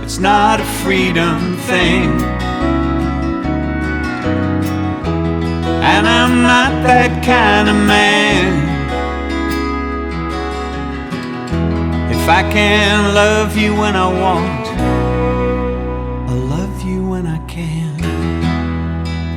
It's not a freedom thing. And I'm not that kind of man. If I can love you when I want, I'll love you when I can.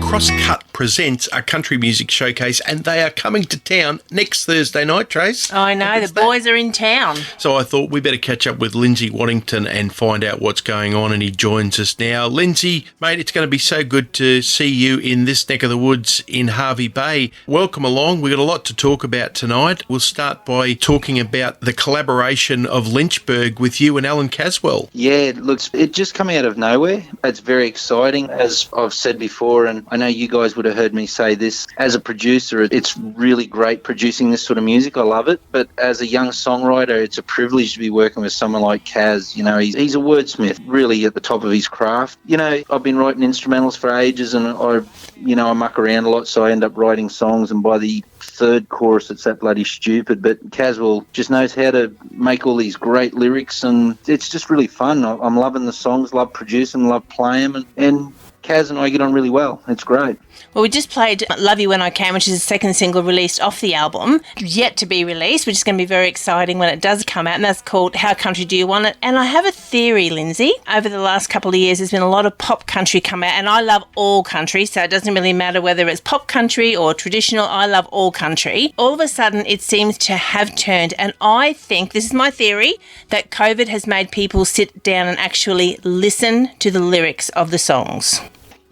Crosscut presents a country music showcase, and they are coming to town next Thursday night, Trace. I know, the boys are in town. So I thought we better catch up with Lindsay Waddington and find out what's going on, and he joins us now. Lindsay, mate, it's going to be so good to see you in this neck of the woods in Hervey Bay. Welcome along. We've got a lot to talk about tonight. We'll start by talking about the collaboration of Lynchburg with you and Alan Caswell. Yeah, look, it's just coming out of nowhere. It's very exciting, as I've said before, and I know you guys would have heard me say this. As a producer, it's really great producing this sort of music. I love it. But as a young songwriter, it's a privilege to be working with someone like Kaz. You know, he's a wordsmith, really at the top of his craft. You know, I've been writing instrumentals for ages, and I muck around a lot, so I end up writing songs, and by the third chorus, it's that bloody stupid. But Caswell just knows how to make all these great lyrics, and it's just really fun. I'm loving the songs, love producing, love playing them, and Kaz and I get on really well. It's great. Well, we just played Love You When I Can, which is the second single released off the album, yet to be released, which is going to be very exciting when it does come out, and that's called How Country Do You Want It? And I have a theory, Lindsay. Over the last couple of years, there's been a lot of pop country come out, and I love all country, so it doesn't really matter whether it's pop country or traditional. I love all country. All of a sudden, it seems to have turned, and I think, this is my theory, that COVID has made people sit down and actually listen to the lyrics of the songs.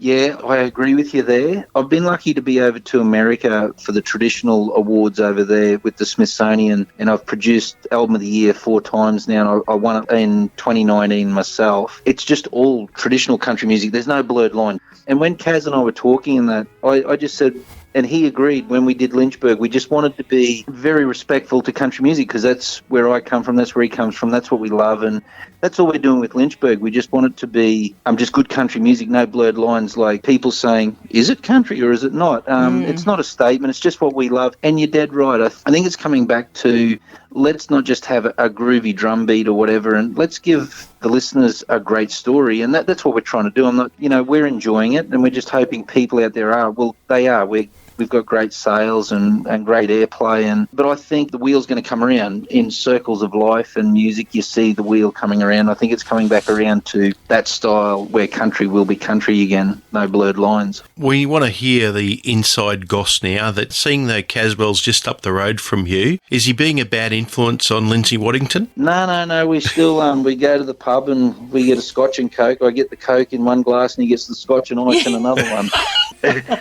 Yeah, I agree with you there. I've been lucky to be over to America for the traditional awards over there with the Smithsonian, and I've produced Album of the Year 4 times now, and I won it in 2019 myself. It's just all traditional country music. There's no blurred line. And when Kaz and I were talking and that, I just said, and he agreed when we did Lynchburg, we just wanted to be very respectful to country music because that's where I come from, that's where he comes from, that's what we love, and that's all we're doing with Lynchburg. We just want it to be just good country music, no blurred lines like people saying, is it country or is it not? It's not a statement, it's just what we love. And you're dead right. I think it's coming back to let's not just have a groovy drum beat or whatever, and let's give the listeners a great story, and that's what we're trying to do. I'm not, we're enjoying it, and we're just hoping people out there are. Well, they are. We've got great sales and great airplay, but I think the wheel's going to come around in circles of life and music. You see the wheel coming around. I think it's coming back around to that style where country will be country again, no blurred lines. We want to hear the inside goss now that seeing the Caswell's just up the road from you, is he being a bad influence on Lindsay Waddington? No. We still we go to the pub and we get a Scotch and Coke. I get the Coke in one glass and he gets the Scotch and ice in another one.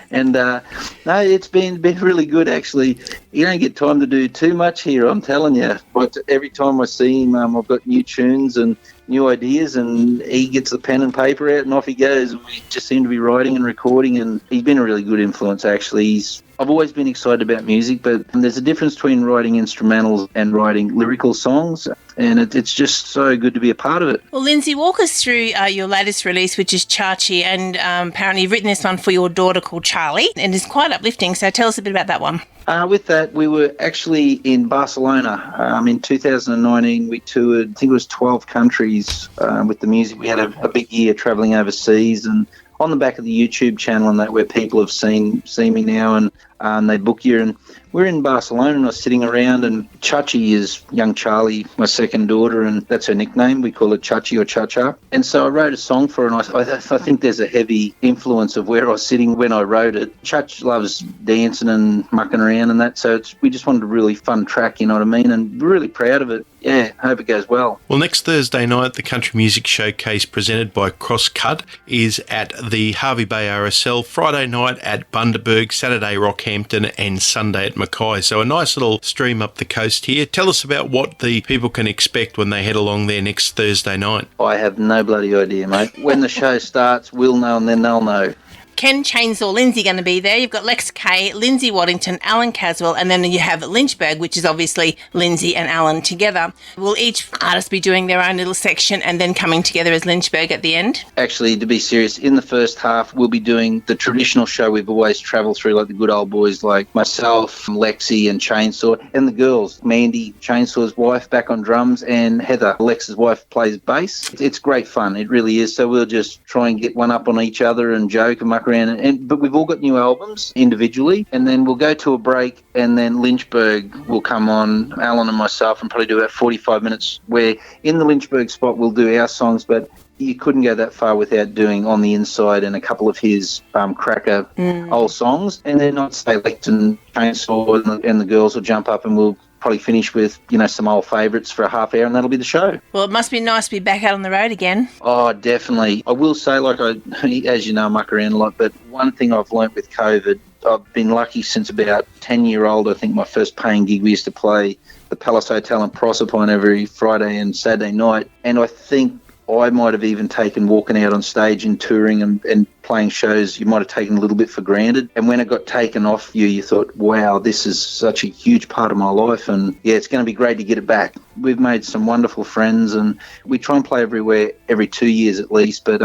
And no, it's been really good actually. You don't get time to do too much here, I'm telling you. But every time I see him, I've got new tunes and new ideas, and he gets the pen and paper out and off he goes. We just seem to be writing and recording, and he's been a really good influence actually. I've always been excited about music, but there's a difference between writing instrumentals and writing lyrical songs, and it's just so good to be a part of it. Well, Lindsay, walk us through your latest release, which is Chachi, and apparently you've written this one for your daughter called Charlie, and it's quite uplifting, so tell us a bit about that one. With that, we were actually in Barcelona. In 2019, we toured, I think it was 12 countries with the music. We had a big year travelling overseas, and on the back of the YouTube channel and that, where people have seen me now, and they book you. And we're in Barcelona, and I was sitting around, and Chachi is young Charlie, my second daughter, and that's her nickname. We call it Chachi or Cha-Cha. And so I wrote a song for her, and I think there's a heavy influence of where I was sitting when I wrote it. Chach loves dancing and mucking around and that, so we just wanted a really fun track, you know what I mean? And we're really proud of it. Yeah, hope it goes well. Well, next Thursday night, the Country Music Showcase presented by Crosscut is at the Hervey Bay RSL, Friday night at Bundaberg, Saturday Rockhampton, and Sunday at Mackay. So a nice little stream up the coast here. Tell us about what the people can expect when they head along there next Thursday night. I have no bloody idea, mate. When the show starts, we'll know, and then they'll know. Ken Chainsaw Lindsay going to be there. You've got Lex Kay, Lindsay Waddington, Alan Caswell, and then you have Lynchburg, which is obviously Lindsay and Alan together. Will each artist be doing their own little section and then coming together as Lynchburg at the end? Actually, to be serious, in the first half, we'll be doing the traditional show we've always travelled through, like the good old boys like myself, Lexi and Chainsaw, and the girls, Mandy, Chainsaw's wife, back on drums, and Heather, Lex's wife, plays bass. It's great fun, it really is. So we'll just try and get one up on each other and joke and muck around. But we've all got new albums individually, and then we'll go to a break, and then Lynchburg will come on, Alan and myself, and probably do about 45 minutes, where in the Lynchburg spot we'll do our songs, but you couldn't go that far without doing On the Inside and a couple of his cracker old songs. And then I'd say Lex and Chainsaw and the girls will jump up, and we'll probably finish with, some old favourites for a half hour, and that'll be the show. Well, it must be nice to be back out on the road again. Oh, definitely. I will say, as you know, I muck around a lot, but one thing I've learnt with COVID, I've been lucky since about 10-year-old. I think my first paying gig, we used to play the Palace Hotel in Proserpine every Friday and Saturday night, and I think I might have even taken walking out on stage and touring and playing shows, you might have taken a little bit for granted. And when it got taken off you thought, wow, this is such a huge part of my life. And yeah, it's going to be great to get it back. We've made some wonderful friends, and we try and play everywhere every 2 years at least. But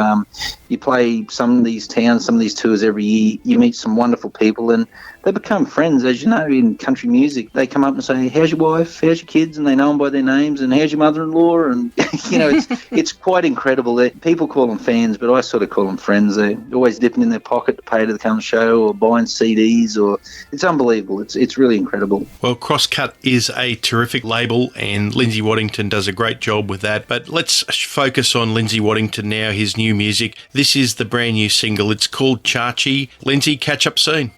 you play some of these towns, some of these tours every year, you meet some wonderful people, and they become friends. As you know, in country music, they come up and say, how's your wife, how's your kids, and they know them by their names, and how's your mother-in-law, and it's quite incredible. People call them fans, but I sort of call them friends. They're always dipping in their pocket to pay to come to the show, or buying CDs, or it's unbelievable. It's really incredible. Well, Crosscut is a terrific label, and Lindsay Waddington does a great job with that. But let's focus on Lindsay Waddington now, his new music. This is the brand new single. It's called Chachi. Lindsay, catch up soon.